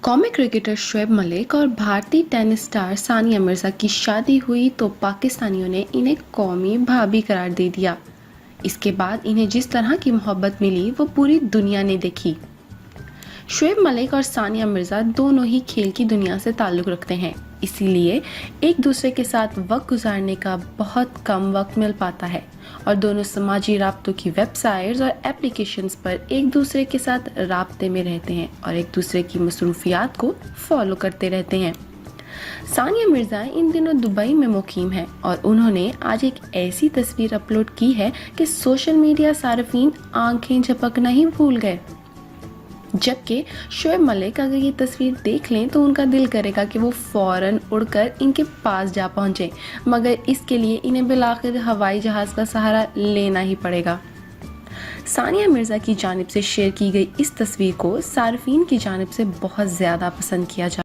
कौमी क्रिकेटर शोएब मलिक और भारतीय टेनिस स्टार सानिया मिर्जा की शादी हुई तो पाकिस्तानियों ने इन्हें कौमी भाभी करार दे दिया। इसके बाद इन्हें जिस तरह की मोहब्बत मिली वो पूरी दुनिया ने देखी। शोएब मलिक और सानिया मिर्जा दोनों ही खेल की दुनिया से ताल्लुक़ रखते हैं, इसीलिए एक दूसरे के साथ वक्त गुजारने का बहुत कम वक्त मिल पाता है और दोनों समाजी राब्तों की वेबसाइट्स और एप्लीकेशंस पर एक दूसरे के साथ राब्ते में रहते हैं और एक दूसरे की मसरूफियात को फॉलो करते रहते हैं। सानिया मिर्जा इन दिनों दुबई में मुकीम है और उन्होंने आज एक ऐसी तस्वीर अपलोड की है कि सोशल मीडिया सार्फिन आंखें झपकना ही भूल गए। जबकि शोएब मलिक अगर ये तस्वीर देख लें तो उनका दिल करेगा कि वो फ़ौरन उड़कर इनके पास जा पहुँचे, मगर इसके लिए इन्हें बिलाखिर हवाई जहाज़ का सहारा लेना ही पड़ेगा। सानिया मिर्ज़ा की जानिब से शेयर की गई इस तस्वीर को सार्फिन की जानिब से बहुत ज़्यादा पसंद किया जा